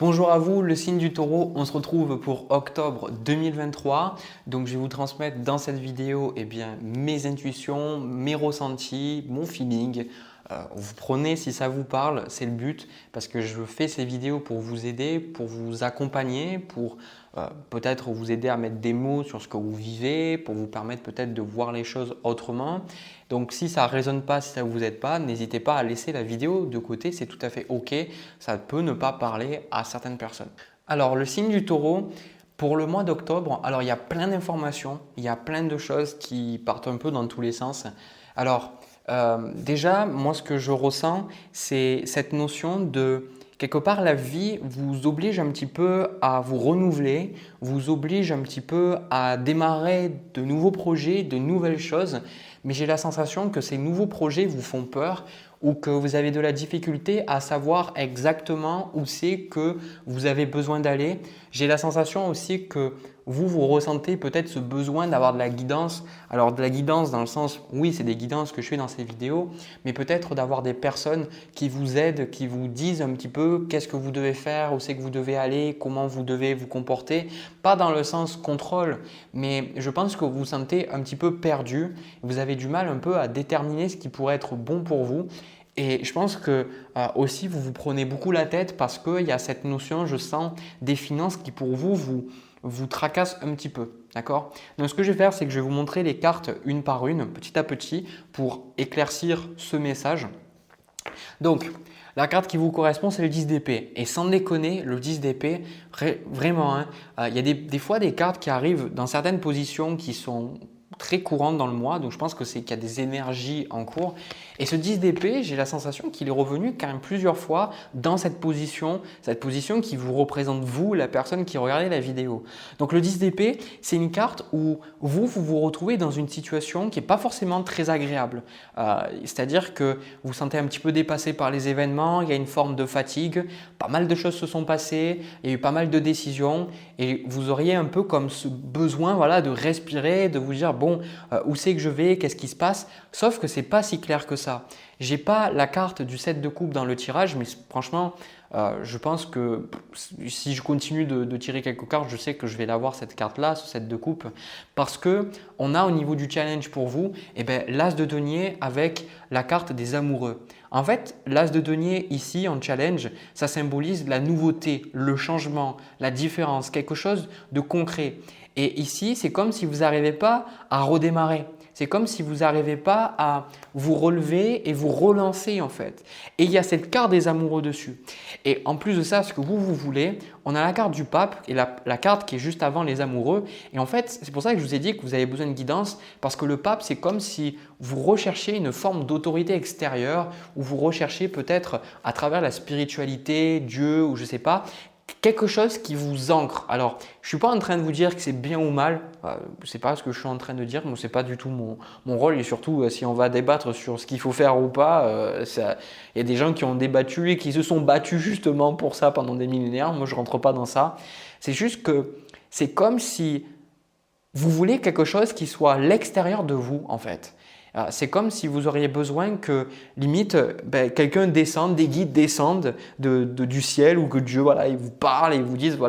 Bonjour à vous, le signe du taureau. On se retrouve pour octobre 2023. Donc, je vais vous transmettre dans cette vidéo mes intuitions, mes ressentis, mon feeling. Vous prenez si ça vous parle, c'est le but parce que je fais ces vidéos pour vous aider, pour vous accompagner, pour peut-être vous aider à mettre des mots sur ce que vous vivez, pour vous permettre peut-être de voir les choses autrement. Donc si ça ne résonne pas, si ça ne vous aide pas, n'hésitez pas à laisser la vidéo de côté, c'est tout à fait OK. Ça peut ne pas parler à certaines personnes. Alors le signe du taureau, pour le mois d'octobre, alors il y a plein d'informations, il y a plein de choses qui partent un peu dans tous les sens. Alors déjà, moi ce que je ressens, c'est cette notion de quelque part la vie vous oblige un petit peu à vous renouveler, vous oblige un petit peu à démarrer de nouveaux projets, de nouvelles choses. Mais j'ai la sensation que ces nouveaux projets vous font peur ou que vous avez de la difficulté à savoir exactement où c'est que vous avez besoin d'aller. J'ai la sensation aussi que vous ressentez peut-être ce besoin d'avoir de la guidance. Alors de la guidance dans le sens, oui, c'est des guidances que je fais dans ces vidéos, mais peut-être d'avoir des personnes qui vous aident, qui vous disent un petit peu qu'est-ce que vous devez faire, où c'est que vous devez aller, comment vous devez vous comporter. Pas dans le sens contrôle, mais je pense que vous vous sentez un petit peu perdu. Vous avez du mal un peu à déterminer ce qui pourrait être bon pour vous. Et je pense que aussi vous vous prenez beaucoup la tête parce qu'il y a cette notion, je sens, des finances qui pour vous tracasse un petit peu. D'accord? Donc ce que je vais faire, c'est que je vais vous montrer les cartes une par une, petit à petit, pour éclaircir ce message. Donc, la carte qui vous correspond, c'est le 10 d'épée. Et sans déconner, le 10 d'épée, vraiment, hein, il y a des fois des cartes qui arrivent dans certaines positions qui sont très courantes dans le mois. Donc, je pense que c'est qu'il y a des énergies en cours. Et ce 10 d'épée, j'ai la sensation qu'il est revenu quand même plusieurs fois dans cette position qui vous représente vous, la personne qui regardait la vidéo. Donc, le 10 d'épée, c'est une carte où vous retrouvez dans une situation qui n'est pas forcément très agréable. C'est-à-dire que vous vous sentez un petit peu dépassé par les événements, il y a une forme de fatigue, pas mal de choses se sont passées, il y a eu pas mal de décisions et vous auriez un peu comme ce besoin de respirer, de vous dire bon, où c'est que je vais, qu'est-ce qui se passe? Sauf que ce n'est pas si clair que ça. Je n'ai pas la carte du 7 de coupe dans le tirage, mais franchement, je pense que si je continue de tirer quelques cartes, je sais que je vais l'avoir cette carte-là, ce 7 de coupe, parce qu'on a au niveau du challenge pour vous l'as de denier avec la carte des amoureux. En fait, l'as de denier ici en challenge, ça symbolise la nouveauté, le changement, la différence, quelque chose de concret. Et ici, c'est comme si vous n'arrivez pas à redémarrer. C'est comme si vous n'arrivez pas à vous relever et vous relancer en fait. Et il y a cette carte des amoureux dessus. Et en plus de ça, ce que vous voulez, on a la carte du pape et la carte qui est juste avant les amoureux. Et en fait, c'est pour ça que je vous ai dit que vous avez besoin de guidance parce que le pape, c'est comme si vous recherchez une forme d'autorité extérieure ou vous recherchez peut-être à travers la spiritualité, Dieu ou je ne sais pas, quelque chose qui vous ancre. Alors, je ne suis pas en train de vous dire que c'est bien ou mal. Ce n'est pas ce que je suis en train de dire. Ce n'est pas du tout mon rôle. Et surtout, si on va débattre sur ce qu'il faut faire ou pas, il y a des gens qui ont débattu et qui se sont battus justement pour ça pendant des millénaires. Moi, je ne rentre pas dans ça. C'est juste que c'est comme si vous voulez quelque chose qui soit à l'extérieur de vous en fait. C'est comme si vous auriez besoin que limite quelqu'un descende, des guides descendent du ciel ou que Dieu il vous parle et vous dise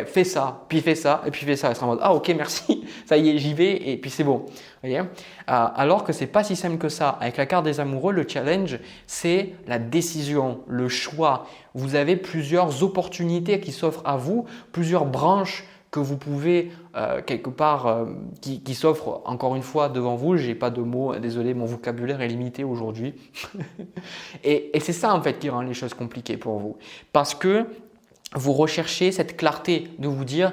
fais ça, puis fais ça et puis fais ça. Et c'est en mode ok merci, ça y est j'y vais et puis c'est bon. Voyez. Alors que c'est pas si simple que ça. Avec la carte des amoureux, le challenge c'est la décision, le choix. Vous avez plusieurs opportunités qui s'offrent à vous, plusieurs branches que vous pouvez quelque part qui s'offre encore une fois devant vous. Je n'ai pas de mots, désolé, mon vocabulaire est limité aujourd'hui. et c'est ça en fait qui rend les choses compliquées pour vous. Parce que vous recherchez cette clarté de vous dire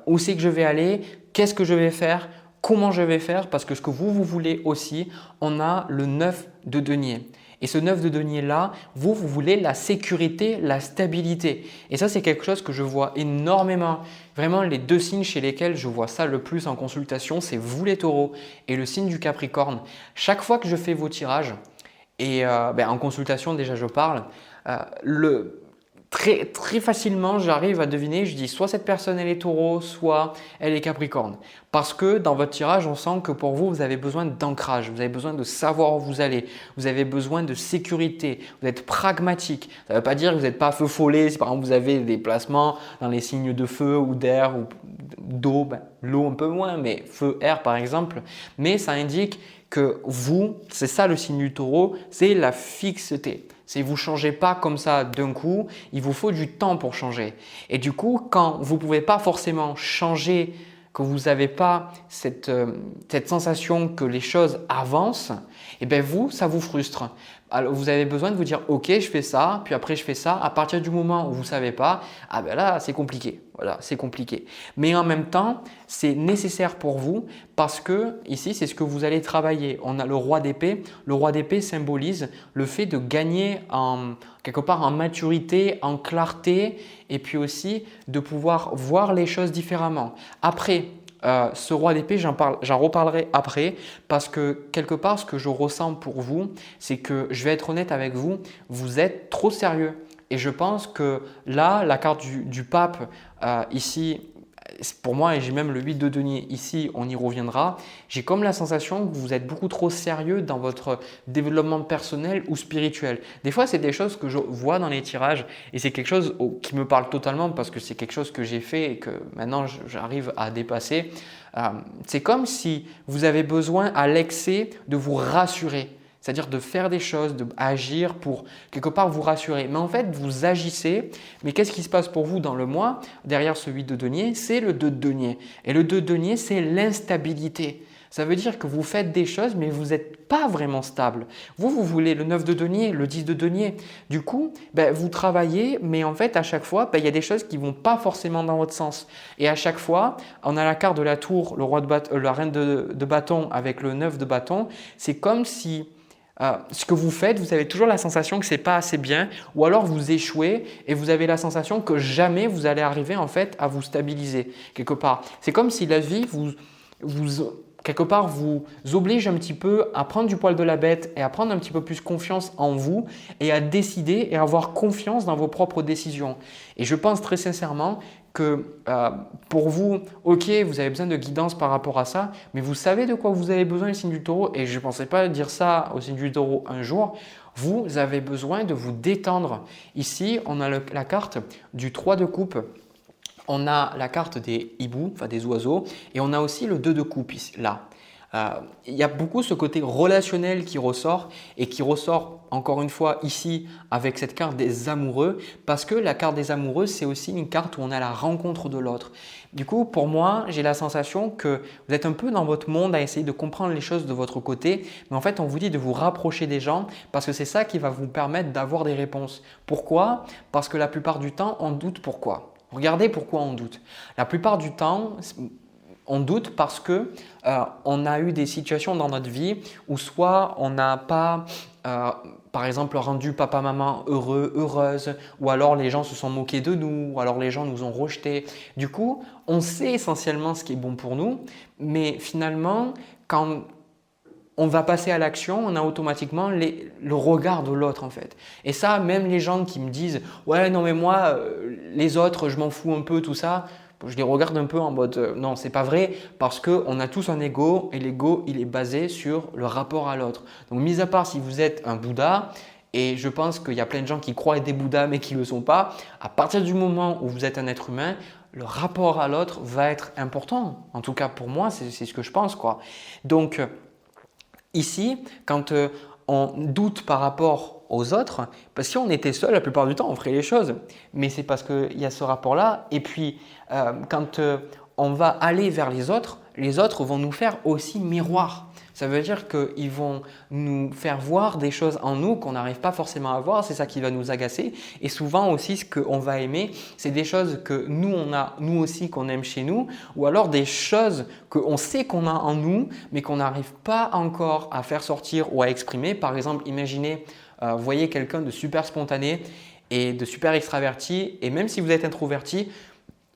où c'est que je vais aller, qu'est-ce que je vais faire, comment je vais faire. Parce que ce que vous voulez aussi, on a le 9 de denier. Et ce 9 de denier là, vous voulez la sécurité, la stabilité. Et ça, c'est quelque chose que je vois énormément. Vraiment, les deux signes chez lesquels je vois ça le plus en consultation, c'est vous les taureaux et le signe du Capricorne. Chaque fois que je fais vos tirages, et en consultation déjà je parle, très facilement, j'arrive à deviner, je dis soit cette personne elle est taureau, soit elle est capricorne. Parce que dans votre tirage, on sent que pour vous, vous avez besoin d'ancrage, vous avez besoin de savoir où vous allez, vous avez besoin de sécurité, vous êtes pragmatique. Ça ne veut pas dire que vous n'êtes pas feu follet, si par exemple vous avez des placements dans les signes de feu ou d'air ou d'eau, l'eau un peu moins, mais feu, air par exemple. Mais ça indique que vous, c'est ça le signe du taureau, c'est la fixité. C'est vous ne changez pas comme ça d'un coup, il vous faut du temps pour changer. Et du coup, quand vous ne pouvez pas forcément changer, que vous n'avez pas cette sensation que les choses avancent, et bien vous, ça vous frustre. Alors, vous avez besoin de vous dire « Ok, je fais ça, puis après je fais ça ». À partir du moment où vous ne savez pas, ah ben là, c'est compliqué. Voilà, c'est compliqué. Mais en même temps, c'est nécessaire pour vous parce que ici, c'est ce que vous allez travailler. On a le roi d'épée. Le roi d'épée symbolise le fait de gagner quelque part en maturité, en clarté et puis aussi de pouvoir voir les choses différemment. Après, ce roi d'épée, j'en reparlerai après parce que quelque part, ce que je ressens pour vous, c'est que je vais être honnête avec vous, vous êtes trop sérieux. Et je pense que là, la carte du pape ici, pour moi, et j'ai même le 8 de denier ici, on y reviendra, j'ai comme la sensation que vous êtes beaucoup trop sérieux dans votre développement personnel ou spirituel. Des fois, c'est des choses que je vois dans les tirages et c'est quelque chose qui me parle totalement parce que c'est quelque chose que j'ai fait et que maintenant j'arrive à dépasser. C'est comme si vous avez besoin à l'excès de vous rassurer. C'est-à-dire de faire des choses, d'agir pour quelque part vous rassurer. Mais en fait, vous agissez. Mais qu'est-ce qui se passe pour vous dans le mois? Derrière ce 8 de denier, c'est le 2 de denier. Et le 2 de denier, c'est l'instabilité. Ça veut dire que vous faites des choses, mais vous n'êtes pas vraiment stable. Vous voulez le 9 de denier, le 10 de denier. Du coup, vous travaillez, mais en fait, à chaque fois, il y a des choses qui ne vont pas forcément dans votre sens. Et à chaque fois, on a la carte de la tour, la reine de bâton avec le 9 de bâton. C'est comme si… ce que vous faites, vous avez toujours la sensation que ce n'est pas assez bien ou alors vous échouez et vous avez la sensation que jamais vous allez arriver en fait à vous stabiliser quelque part. C'est comme si la vie quelque part vous oblige un petit peu à prendre du poil de la bête et à prendre un petit peu plus confiance en vous et à décider et à avoir confiance dans vos propres décisions. Et je pense très sincèrement que pour vous, ok, vous avez besoin de guidance par rapport à ça, mais vous savez de quoi vous avez besoin, le signe du taureau, et je ne pensais pas dire ça au signe du taureau un jour, vous avez besoin de vous détendre. Ici, on a la carte du 3 de coupe, on a la carte des hiboux, enfin des oiseaux, et on a aussi le 2 de coupe ici, là. Il y a beaucoup ce côté relationnel qui ressort et qui ressort encore une fois ici avec cette carte des amoureux parce que la carte des amoureux, c'est aussi une carte où on a la rencontre de l'autre. Du coup, pour moi, j'ai la sensation que vous êtes un peu dans votre monde à essayer de comprendre les choses de votre côté, mais en fait, on vous dit de vous rapprocher des gens parce que c'est ça qui va vous permettre d'avoir des réponses. Pourquoi? Parce que la plupart du temps, on doute pourquoi. Regardez pourquoi on doute. La plupart du temps, on doute parce que on a eu des situations dans notre vie où soit on n'a pas, par exemple, rendu papa-maman heureux, heureuse, ou alors les gens se sont moqués de nous, ou alors les gens nous ont rejetés. Du coup, on sait essentiellement ce qui est bon pour nous, mais finalement, quand on va passer à l'action, on a automatiquement le regard de l'autre en fait. Et ça, même les gens qui me disent « Ouais, non mais moi, les autres, je m'en fous un peu, tout ça », je les regarde un peu en mode non, c'est pas vrai parce qu'on a tous un ego et l'ego, il est basé sur le rapport à l'autre. Donc, mis à part si vous êtes un Bouddha, et je pense qu'il y a plein de gens qui croient être des Bouddhas mais qui ne le sont pas, à partir du moment où vous êtes un être humain, le rapport à l'autre va être important. En tout cas, pour moi, c'est ce que je pense, quoi. Donc, ici, quand on doute par rapport aux autres, parce que si on était seul, la plupart du temps, on ferait les choses. Mais c'est parce qu'il y a ce rapport-là. Et puis, quand on va aller vers les autres vont nous faire aussi miroir. Ça veut dire qu'ils vont nous faire voir des choses en nous qu'on n'arrive pas forcément à voir. C'est ça qui va nous agacer. Et souvent aussi, ce qu'on va aimer, c'est des choses que nous, on a nous aussi qu'on aime chez nous ou alors des choses qu'on sait qu'on a en nous mais qu'on n'arrive pas encore à faire sortir ou à exprimer. Par exemple, imaginez, vous voyez quelqu'un de super spontané et de super extraverti et même si vous êtes introverti,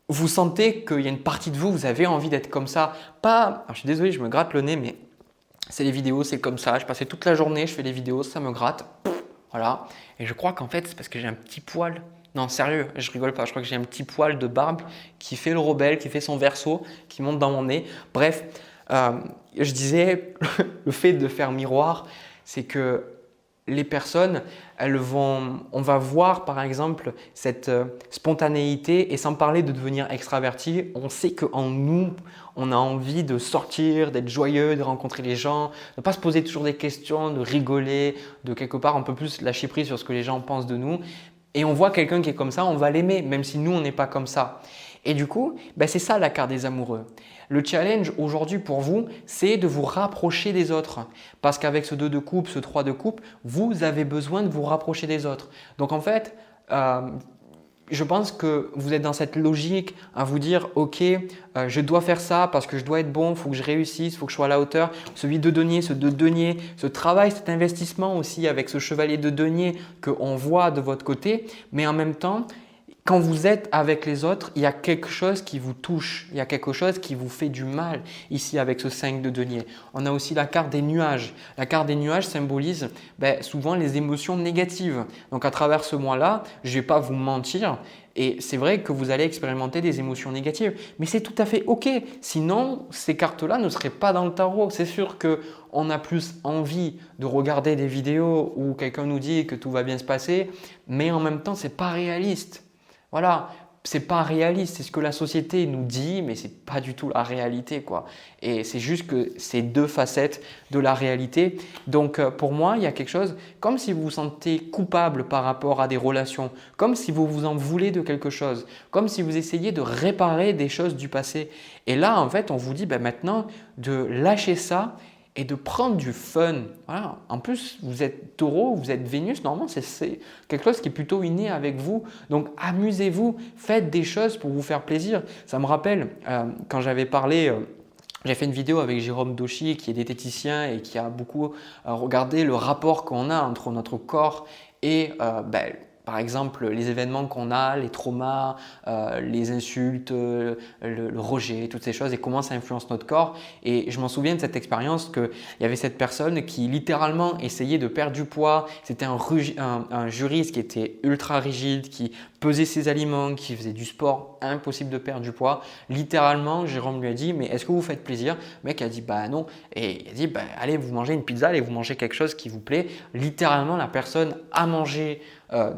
vous sentez qu'il y a une partie de vous, vous avez envie d'être comme ça. Alors, je suis désolé, je me gratte le nez mais c'est les vidéos, c'est comme ça. Je passais toute la journée, je fais des vidéos, ça me gratte. Voilà. Et je crois qu'en fait, c'est parce que j'ai un petit poil Non, sérieux, je rigole pas. Je crois que j'ai un petit poil de barbe qui fait le rebelle, qui fait son verso, qui monte dans mon nez. Bref, je disais, le fait de faire miroir, c'est que les personnes, on va voir par exemple cette spontanéité et sans parler de devenir extraverti, on sait qu'en nous, on a envie de sortir, d'être joyeux, de rencontrer les gens, de ne pas se poser toujours des questions, de rigoler, de quelque part un peu plus lâcher prise sur ce que les gens pensent de nous. Et on voit quelqu'un qui est comme ça, on va l'aimer, même si nous, on n'est pas comme ça. Et du coup, c'est ça la carte des amoureux. Le challenge aujourd'hui pour vous, c'est de vous rapprocher des autres. Parce qu'avec ce 2 de coupe, ce 3 de coupe, vous avez besoin de vous rapprocher des autres. Donc en fait, je pense que vous êtes dans cette logique à vous dire « Ok, je dois faire ça parce que je dois être bon, il faut que je réussisse, il faut que je sois à la hauteur. » Ce 8 de denier, ce 2 de denier, ce travail, cet investissement aussi avec ce chevalier de denier qu'on voit de votre côté. Mais en même temps, quand vous êtes avec les autres, il y a quelque chose qui vous touche, il y a quelque chose qui vous fait du mal ici avec ce 5 de denier. On a aussi la carte des nuages. La carte des nuages symbolise souvent les émotions négatives. Donc à travers ce mois-là, je ne vais pas vous mentir et c'est vrai que vous allez expérimenter des émotions négatives. Mais c'est tout à fait OK. Sinon, ces cartes-là ne seraient pas dans le tarot. C'est sûr qu'on a plus envie de regarder des vidéos où quelqu'un nous dit que tout va bien se passer, mais en même temps, ce n'est pas réaliste. Voilà, c'est pas réaliste, c'est ce que la société nous dit, mais c'est pas du tout la réalité, quoi. Et c'est juste que c'est 2 facettes de la réalité. Donc pour moi, il y a quelque chose comme si vous vous sentez coupable par rapport à des relations, comme si vous vous en voulez de quelque chose, comme si vous essayez de réparer des choses du passé. Et là, en fait, on vous dit maintenant de lâcher ça et de prendre du fun. Voilà. En plus, vous êtes taureau, vous êtes Vénus, normalement c'est quelque chose qui est plutôt inné avec vous. Donc amusez-vous, faites des choses pour vous faire plaisir. Ça me rappelle quand j'avais parlé… j'ai fait une vidéo avec Jérôme Dauchy qui est diététicien et qui a beaucoup regardé le rapport qu'on a entre notre corps et par exemple, les événements qu'on a, les traumas, les insultes, le rejet, toutes ces choses et comment ça influence notre corps. Et je m'en souviens de cette expérience qu'il y avait cette personne qui littéralement essayait de perdre du poids. C'était un juriste qui était ultra rigide, qui pesait ses aliments, qui faisait du sport, impossible de perdre du poids. Littéralement, Jérôme lui a dit « Mais est-ce que vous faites plaisir ?» Le mec a dit « Bah non ». Et il a dit « Allez, vous mangez une pizza, allez, vous mangez quelque chose qui vous plaît ». Littéralement, la personne a mangé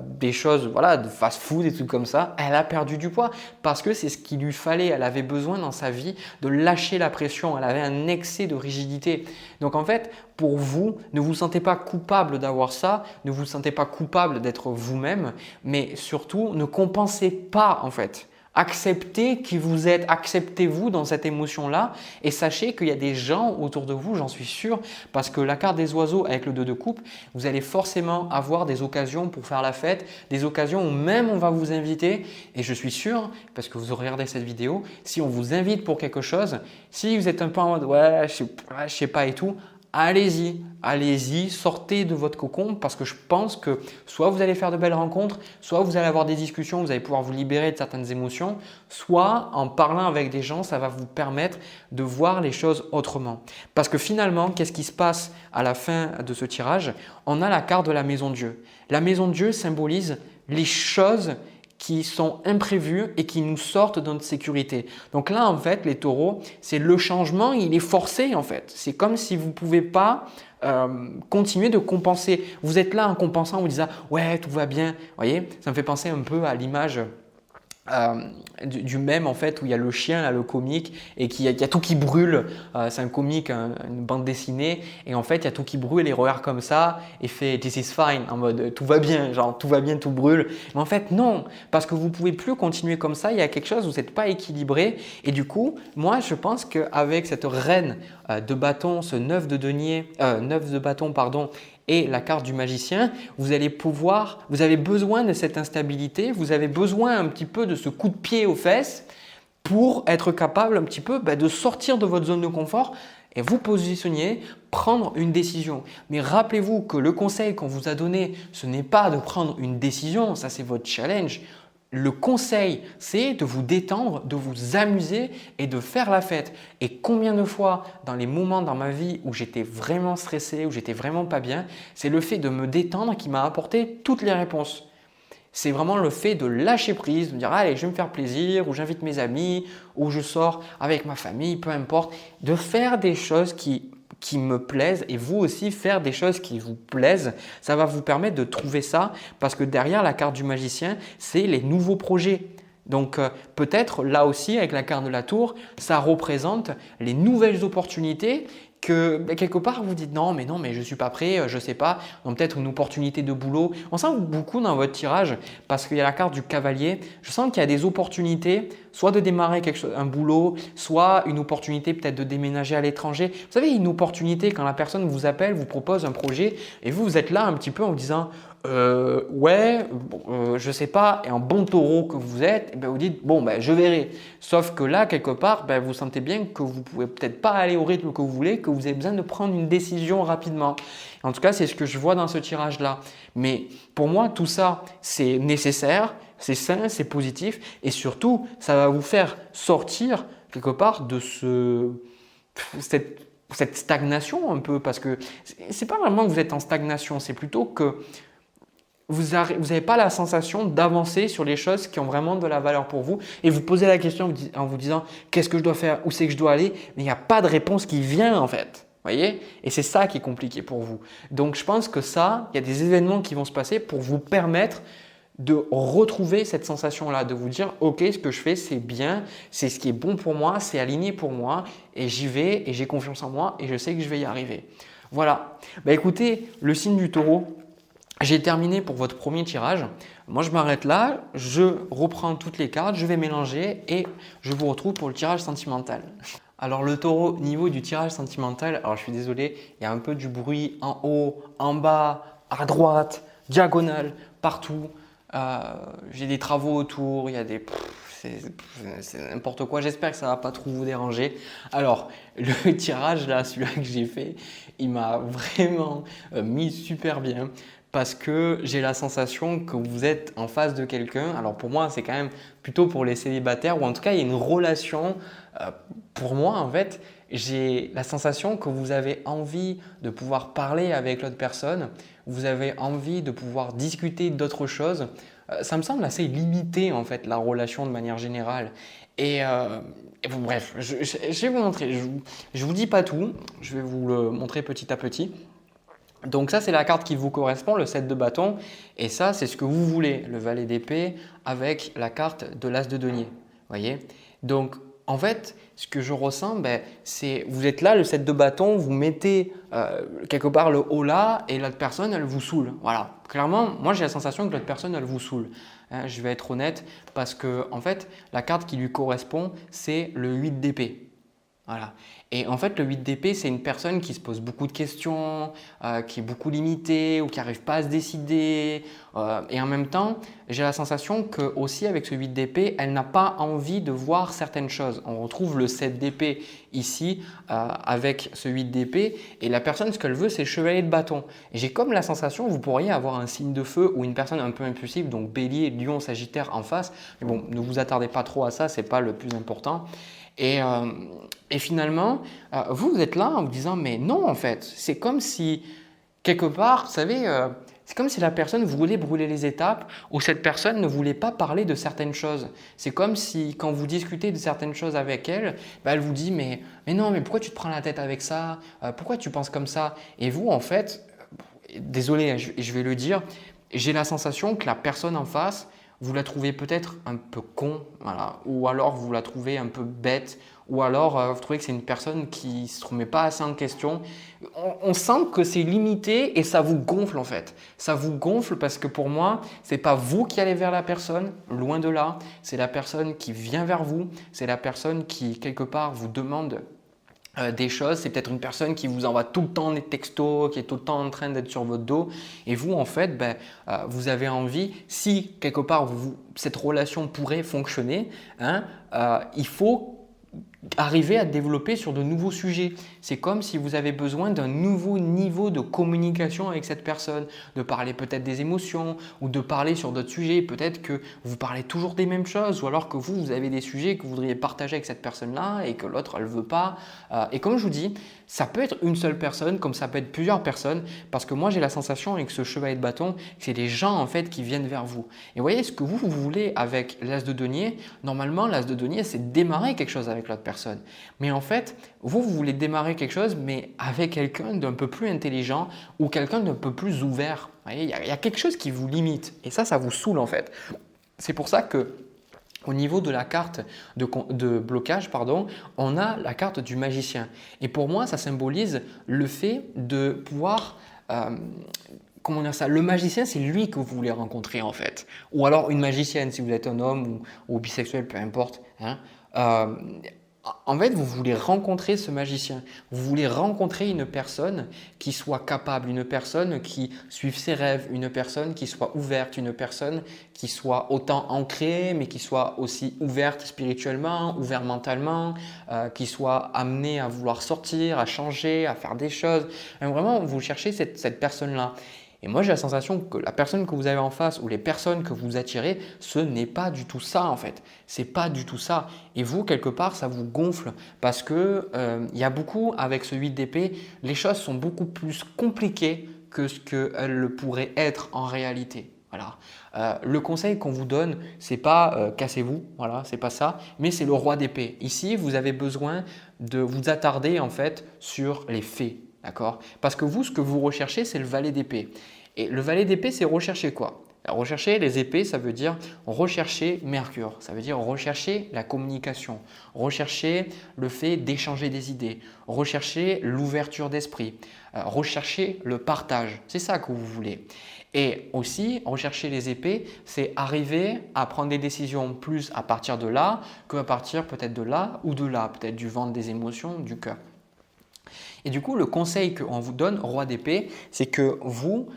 des choses de fast-food et tout comme ça, elle a perdu du poids parce que c'est ce qu'il lui fallait. Elle avait besoin dans sa vie de lâcher la pression. Elle avait un excès de rigidité. Donc en fait, pour vous, ne vous sentez pas coupable d'avoir ça, ne vous sentez pas coupable d'être vous-même, mais surtout ne compensez pas en fait. Acceptez qui vous êtes, acceptez-vous dans cette émotion-là et sachez qu'il y a des gens autour de vous, j'en suis sûr, parce que la carte des oiseaux avec le 2 de coupe, vous allez forcément avoir des occasions pour faire la fête, des occasions où même on va vous inviter et je suis sûr, parce que vous regardez cette vidéo, si on vous invite pour quelque chose, si vous êtes un peu en mode « ouais, je sais pas et tout », allez-y, sortez de votre cocon parce que je pense que soit vous allez faire de belles rencontres, soit vous allez avoir des discussions, vous allez pouvoir vous libérer de certaines émotions, soit en parlant avec des gens, ça va vous permettre de voir les choses autrement. Parce que finalement, qu'est-ce qui se passe à la fin de ce tirage? On a la carte de la maison Dieu. La maison Dieu symbolise les choses qui sont imprévus et qui nous sortent de notre sécurité. Donc là, en fait, les taureaux, c'est le changement, il est forcé en fait. C'est comme si vous ne pouvez pas continuer de compenser. Vous êtes là en compensant, vous disant « ouais, tout va bien ». Vous voyez, ça me fait penser un peu à l'image du mème en fait où il y a le chien là, le comique et qu'il y a tout qui brûle, c'est un comique, une bande dessinée et en fait il y a tout qui brûle et il regarde comme ça et fait this is fine en mode tout va bien, genre tout va bien, tout brûle, mais en fait non, parce que vous pouvez plus continuer comme ça, il y a quelque chose où vous n'êtes pas équilibré et du coup moi je pense qu'avec cette reine de bâton, ce 9 de denier, 9 de bâton pardon et la carte du magicien, vous avez besoin de cette instabilité, vous avez besoin un petit peu de ce coup de pied aux fesses pour être capable un petit peu de sortir de votre zone de confort et vous positionner, prendre une décision. Mais rappelez-vous que le conseil qu'on vous a donné, ce n'est pas de prendre une décision, ça c'est votre challenge. Le conseil, c'est de vous détendre, de vous amuser et de faire la fête. Et combien de fois dans les moments dans ma vie où j'étais vraiment stressé, où j'étais vraiment pas bien, c'est le fait de me détendre qui m'a apporté toutes les réponses. C'est vraiment le fait de lâcher prise, de dire allez, je vais me faire plaisir, ou j'invite mes amis, ou je sors avec ma famille, peu importe, de faire des choses qui me plaisent et vous aussi faire des choses qui vous plaisent. Ça va vous permettre de trouver ça parce que derrière la carte du magicien, c'est les nouveaux projets. Donc peut-être là aussi avec la carte de la tour, ça représente les nouvelles opportunités que quelque part vous dites non mais je ne suis pas prêt, je ne sais pas, donc peut-être une opportunité de boulot. On sent beaucoup dans votre tirage parce qu'il y a la carte du cavalier, je sens qu'il y a des opportunités, soit de démarrer un boulot, soit une opportunité peut-être de déménager à l'étranger. Vous savez, une opportunité quand la personne vous appelle, vous propose un projet et vous êtes là un petit peu en vous disant ouais, je sais pas, et un bon taureau que vous êtes, et ben vous dites bon ben je verrai. Sauf que là quelque part, ben, vous sentez bien que vous pouvez peut-être pas aller au rythme que vous voulez, que vous avez besoin de prendre une décision rapidement. En tout cas, c'est ce que je vois dans ce tirage-là. Mais pour moi, tout ça, c'est nécessaire, c'est sain, c'est positif, et surtout, ça va vous faire sortir quelque part de cette stagnation un peu, parce que c'est pas vraiment que vous êtes en stagnation, c'est plutôt que vous n'avez pas la sensation d'avancer sur les choses qui ont vraiment de la valeur pour vous et vous posez la question en vous disant qu'est-ce que je dois faire, où c'est que je dois aller, mais il n'y a pas de réponse qui vient en fait. Voyez? Et c'est ça qui est compliqué pour vous. Donc je pense que ça, il y a des événements qui vont se passer pour vous permettre de retrouver cette sensation-là, de vous dire ok, ce que je fais c'est bien, c'est ce qui est bon pour moi, c'est aligné pour moi et j'y vais et j'ai confiance en moi et je sais que je vais y arriver. Voilà. Bah, écoutez, le signe du taureau, j'ai terminé pour votre premier tirage. Moi, je m'arrête là, je reprends toutes les cartes, je vais mélanger et je vous retrouve pour le tirage sentimental. Alors le taureau, niveau du tirage sentimental, alors je suis désolé, il y a un peu du bruit en haut, en bas, à droite, diagonale, partout. J'ai des travaux autour, il y a des… C'est n'importe quoi, j'espère que ça ne va pas trop vous déranger. Alors, le tirage là, celui-là que j'ai fait, il m'a vraiment mis super bien parce que j'ai la sensation que vous êtes en face de quelqu'un. Alors pour moi, c'est quand même plutôt pour les célibataires ou en tout cas, il y a une relation. Pour moi, en fait, j'ai la sensation que vous avez envie de pouvoir parler avec l'autre personne, vous avez envie de pouvoir discuter d'autres choses. Ça me semble assez limité en fait la relation de manière générale. Et bon, bref, je vais vous montrer. Je vous dis pas tout, je vais vous le montrer petit à petit. Donc ça, c'est la carte qui vous correspond, le 7 de bâton. Et ça, c'est ce que vous voulez, le valet d'épée avec la carte de l'as de denier. Voyez? Donc, en fait, ce que je ressens, c'est vous êtes là, le 7 de bâton, vous mettez quelque part le haut là et l'autre personne, elle vous saoule. Voilà. Clairement, moi, j'ai la sensation que l'autre personne, elle vous saoule. Hein, je vais être honnête parce que, en fait, la carte qui lui correspond, c'est le 8 d'épée. Voilà. Et en fait, le 8 d'épée, c'est une personne qui se pose beaucoup de questions, qui est beaucoup limitée ou qui n'arrive pas à se décider. Et en même temps, j'ai la sensation que aussi avec ce 8 d'épée, elle n'a pas envie de voir certaines choses. On retrouve le 7 d'épée ici avec ce 8 d'épée. Et la personne, ce qu'elle veut, c'est le chevalier de bâton. Et j'ai comme la sensation que vous pourriez avoir un signe de feu ou une personne un peu impulsive, donc bélier, lion, sagittaire en face. Mais bon, ne vous attardez pas trop à ça, ce n'est pas le plus important. Et finalement, vous êtes là en vous disant mais non en fait, c'est comme si quelque part, vous savez, c'est comme si la personne voulait brûler les étapes ou cette personne ne voulait pas parler de certaines choses. C'est comme si quand vous discutez de certaines choses avec elle, elle vous dit mais non, mais pourquoi tu te prends la tête avec ça? Pourquoi tu penses comme ça? Et vous en fait, désolé, hein, je vais le dire, j'ai la sensation que la personne en face, vous la trouvez peut-être un peu con, voilà, ou alors vous la trouvez un peu bête, ou alors vous trouvez que c'est une personne qui ne se remet pas assez en question. On sent que c'est limité et ça vous gonfle en fait. Ça vous gonfle parce que pour moi, ce n'est pas vous qui allez vers la personne, loin de là. C'est la personne qui vient vers vous, c'est la personne qui quelque part vous demande des choses, c'est peut-être une personne qui vous envoie tout le temps des textos, qui est tout le temps en train d'être sur votre dos et vous en fait, vous avez envie, si quelque part cette relation pourrait fonctionner, hein, il faut arriver à développer sur de nouveaux sujets. C'est comme si vous avez besoin d'un nouveau niveau de communication avec cette personne, de parler peut-être des émotions ou de parler sur d'autres sujets. Peut-être que vous parlez toujours des mêmes choses ou alors que vous avez des sujets que vous voudriez partager avec cette personne-là et que l'autre, elle ne veut pas. Et comme je vous dis, ça peut être une seule personne comme ça peut être plusieurs personnes parce que moi, j'ai la sensation avec ce chevalier de bâton que c'est des gens en fait qui viennent vers vous. Et vous voyez, ce que vous voulez avec l'as de denier, normalement, l'as de denier, c'est démarrer quelque chose avec l'autre personne. Mais en fait, vous voulez démarrer quelque chose, mais avec quelqu'un d'un peu plus intelligent ou quelqu'un d'un peu plus ouvert. Vous voyez, il y a quelque chose qui vous limite et ça vous saoule en fait. C'est pour ça que au niveau de la carte de blocage, on a la carte du magicien. Et pour moi, ça symbolise le fait de pouvoir… comment dire ça? Le magicien, c'est lui que vous voulez rencontrer en fait. Ou alors une magicienne si vous êtes un homme ou bisexuel, peu importe. Hein. En fait, vous voulez rencontrer ce magicien. Vous voulez rencontrer une personne qui soit capable, une personne qui suive ses rêves, une personne qui soit ouverte, une personne qui soit autant ancrée, mais qui soit aussi ouverte spirituellement, ouverte mentalement, qui soit amenée à vouloir sortir, à changer, à faire des choses. Et vraiment, vous cherchez cette personne-là. Et moi, j'ai la sensation que la personne que vous avez en face ou les personnes que vous attirez, ce n'est pas du tout ça en fait. C'est pas du tout ça. Et vous, quelque part, ça vous gonfle parce que il y a beaucoup avec ce 8 d'épée, les choses sont beaucoup plus compliquées que ce qu'elles le pourraient être en réalité. Voilà. Le conseil qu'on vous donne, c'est pas cassez-vous, voilà, c'est pas ça, mais c'est le roi d'épée. Ici, vous avez besoin de vous attarder en fait sur les faits. D'accord? Parce que vous, ce que vous recherchez, c'est le valet d'épée. Et le valet d'épée, c'est rechercher quoi? Alors, rechercher les épées, ça veut dire rechercher Mercure, ça veut dire rechercher la communication, rechercher le fait d'échanger des idées, rechercher l'ouverture d'esprit, rechercher le partage. C'est ça que vous voulez. Et aussi, rechercher les épées, c'est arriver à prendre des décisions plus à partir de là qu'à partir peut-être de là ou de là, peut-être du ventre des émotions, du cœur. Et du coup, le conseil qu'on vous donne, roi d'épée, c'est que vous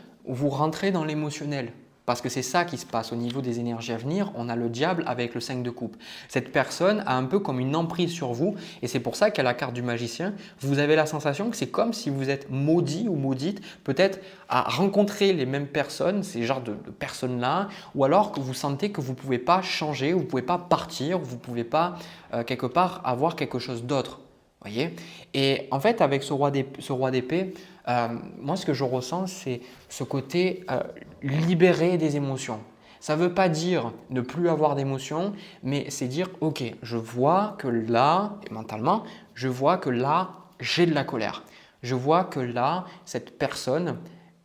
rentrez dans l'émotionnel. Parce que c'est ça qui se passe au niveau des énergies à venir. On a le diable avec le 5 de coupe. Cette personne a un peu comme une emprise sur vous et c'est pour ça qu'à la carte du magicien, vous avez la sensation que c'est comme si vous êtes maudit ou maudite peut-être à rencontrer les mêmes personnes, ces genres de personnes-là, ou alors que vous sentez que vous ne pouvez pas changer, vous ne pouvez pas partir, vous ne pouvez pas quelque part avoir quelque chose d'autre. Voyez? Et en fait, avec ce roi d'épée, moi, ce que je ressens, c'est ce côté libérer des émotions. Ça ne veut pas dire ne plus avoir d'émotions, mais c'est dire, ok, je vois que là, et mentalement, je vois que là, j'ai de la colère. Je vois que là, cette personne,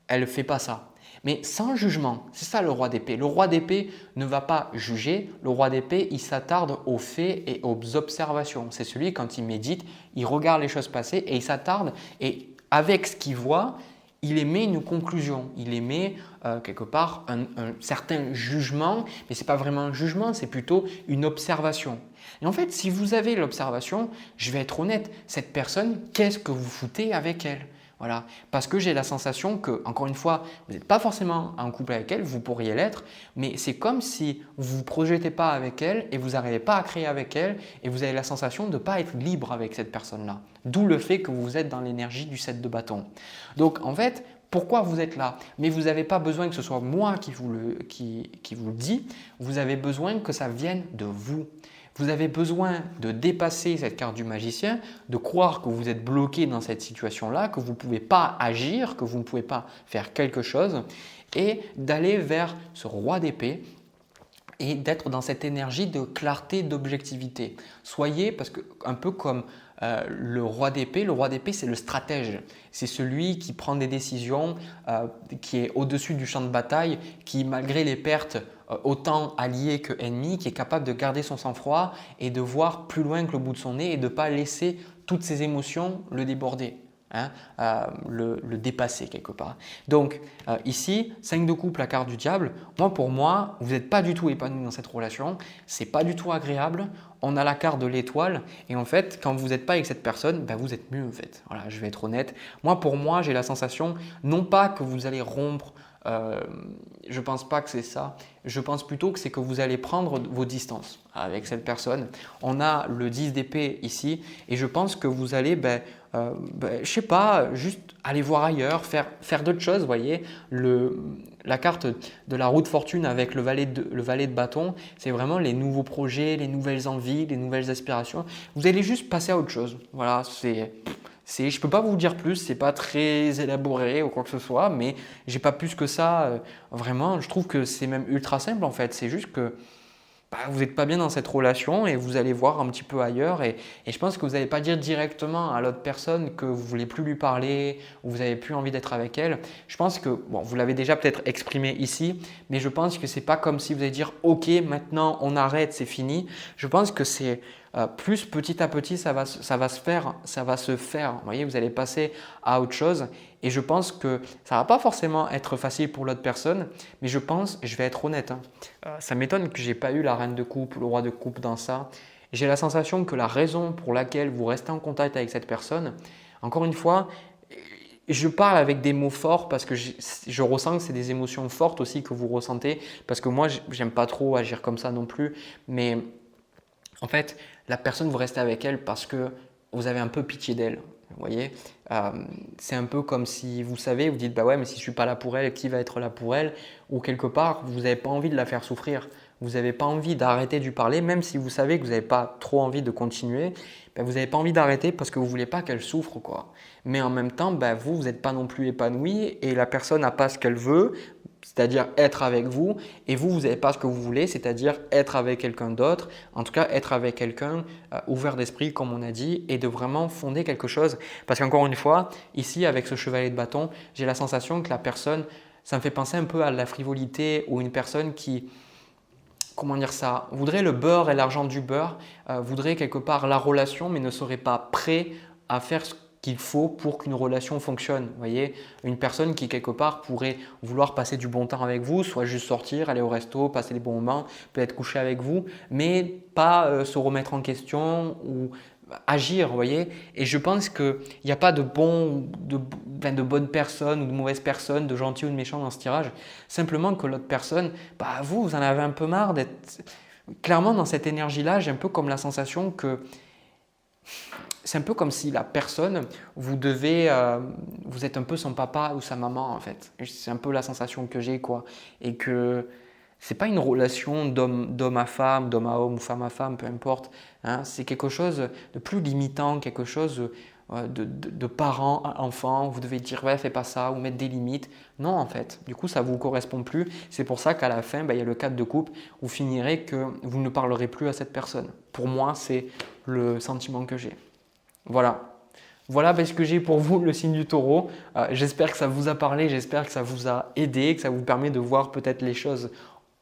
elle ne fait pas ça. Mais sans jugement, c'est ça le roi d'épée. Le roi d'épée ne va pas juger. Le roi d'épée, il s'attarde aux faits et aux observations. C'est celui, quand il médite, il regarde les choses passer et il s'attarde. Et avec ce qu'il voit, il émet une conclusion. Il émet quelque part un certain jugement. Mais ce n'est pas vraiment un jugement, c'est plutôt une observation. Et en fait, si vous avez l'observation, je vais être honnête, cette personne, qu'est-ce que vous foutez avec elle? Voilà. Parce que j'ai la sensation que, encore une fois, vous n'êtes pas forcément en couple avec elle, vous pourriez l'être, mais c'est comme si vous ne vous projetez pas avec elle et vous n'arrivez pas à créer avec elle et vous avez la sensation de ne pas être libre avec cette personne-là. D'où le fait que vous êtes dans l'énergie du 7 de bâton. Donc en fait, pourquoi vous êtes là? Mais vous n'avez pas besoin que ce soit moi qui vous le dit, vous avez besoin que ça vienne de vous. Vous avez besoin de dépasser cette carte du magicien, de croire que vous êtes bloqué dans cette situation-là, que vous ne pouvez pas agir, que vous ne pouvez pas faire quelque chose et d'aller vers ce roi d'épée et d'être dans cette énergie de clarté, d'objectivité. Soyez, parce que un peu comme le roi d'épée c'est le stratège. C'est celui qui prend des décisions, qui est au-dessus du champ de bataille, qui malgré les pertes autant alliés que ennemis, qui est capable de garder son sang-froid et de voir plus loin que le bout de son nez et de ne pas laisser toutes ses émotions le déborder. Le dépasser quelque part. Donc ici, 5 de coupe, la carte du diable, pour moi, vous n'êtes pas du tout épanoui dans cette relation, c'est pas du tout agréable, on a la carte de l'étoile et en fait, quand vous n'êtes pas avec cette personne, vous êtes mieux en fait. Voilà, je vais être honnête. Pour moi, j'ai la sensation, non pas que vous allez rompre Je ne pense pas que c'est ça. Je pense plutôt que c'est que vous allez prendre vos distances avec cette personne. On a le 10 d'épée ici et je pense que vous allez, je sais pas, juste aller voir ailleurs, faire d'autres choses. Vous voyez, la carte de la roue de fortune avec le valet de bâton, c'est vraiment les nouveaux projets, les nouvelles envies, les nouvelles aspirations. Vous allez juste passer à autre chose. Voilà, je ne peux pas vous dire plus, c'est pas très élaboré ou quoi que ce soit, mais j'ai pas plus que ça. Vraiment, je trouve que c'est même ultra simple en fait. C'est juste que vous n'êtes pas bien dans cette relation et vous allez voir un petit peu ailleurs. Et je pense que vous n'allez pas dire directement à l'autre personne que vous ne voulez plus lui parler ou vous n'avez plus envie d'être avec elle. Je pense que, bon, vous l'avez déjà peut-être exprimé ici, mais je pense que ce n'est pas comme si vous allez dire « Ok, maintenant on arrête, c'est fini ». Je pense que c'est plus petit à petit, ça va se faire. Vous voyez, vous allez passer à autre chose. Et je pense que ça ne va pas forcément être facile pour l'autre personne, mais je vais être honnête, hein, ça m'étonne que je n'ai pas eu la reine de coupe, le roi de coupe dans ça. J'ai la sensation que la raison pour laquelle vous restez en contact avec cette personne, encore une fois, je parle avec des mots forts parce que je ressens que c'est des émotions fortes aussi que vous ressentez, parce que moi, j'aime pas trop agir comme ça non plus, mais en fait, la personne, vous restez avec elle parce que vous avez un peu pitié d'elle. Vous voyez, c'est un peu comme si vous savez, vous dites bah ouais, mais si je suis pas là pour elle, qui va être là pour elle? Ou quelque part, vous n'avez pas envie de la faire souffrir. Vous n'avez pas envie d'arrêter de lui parler, même si vous savez que vous n'avez pas trop envie de continuer. Ben, vous n'avez pas envie d'arrêter parce que vous ne voulez pas qu'elle souffre, quoi. Mais en même temps, vous n'êtes pas non plus épanoui et la personne n'a pas ce qu'elle veut, c'est-à-dire être avec vous, et vous n'avez pas ce que vous voulez, c'est-à-dire être avec quelqu'un d'autre, en tout cas être avec quelqu'un ouvert d'esprit comme on a dit, et de vraiment fonder quelque chose. Parce qu'encore une fois, ici avec ce chevalier de bâton, j'ai la sensation que la personne, ça me fait penser un peu à la frivolité ou une personne qui, comment dire ça, voudrait le beurre et l'argent du beurre, voudrait quelque part la relation mais ne serait pas prêt à faire ce qu'il faut pour qu'une relation fonctionne. Vous voyez, une personne qui quelque part pourrait vouloir passer du bon temps avec vous, soit juste sortir, aller au resto, passer des bons moments, peut-être coucher avec vous, mais pas se remettre en question ou agir, vous voyez. Et je pense qu'il n'y a pas de bonnes personnes ou de mauvaises personnes, de gentils ou de méchants dans ce tirage. Simplement que l'autre personne, vous en avez un peu marre d'être… Clairement, dans cette énergie-là, j'ai un peu comme la sensation que c'est un peu comme si la personne, vous êtes un peu son papa ou sa maman en fait. C'est un peu la sensation que j'ai, quoi. Et que ce n'est pas une relation d'homme à femme, d'homme à homme ou femme à femme, peu importe. Hein. C'est quelque chose de plus limitant, quelque chose de parent à enfant. Vous devez dire ouais, fais pas ça ou mettre des limites. Non, en fait. Du coup, ça ne vous correspond plus. C'est pour ça qu'à la fin, il y a le 4 de coupe. Vous finirez que vous ne parlerez plus à cette personne. Pour moi, c'est le sentiment que j'ai. Voilà ce que j'ai pour vous, le signe du taureau. J'espère que ça vous a parlé, j'espère que ça vous a aidé, que ça vous permet de voir peut-être les choses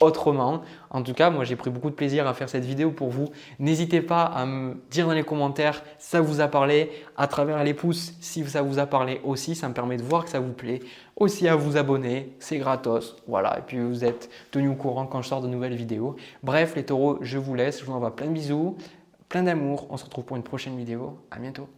autrement. En tout cas, moi j'ai pris beaucoup de plaisir à faire cette vidéo pour vous. N'hésitez pas à me dire dans les commentaires si ça vous a parlé, à travers les pouces si ça vous a parlé aussi, ça me permet de voir que ça vous plaît. Aussi à vous abonner, c'est gratos. Voilà, et puis vous êtes tenus au courant quand je sors de nouvelles vidéos. Bref les taureaux, je vous laisse, je vous envoie plein de bisous. Plein d'amour, on se retrouve pour une prochaine vidéo. À bientôt.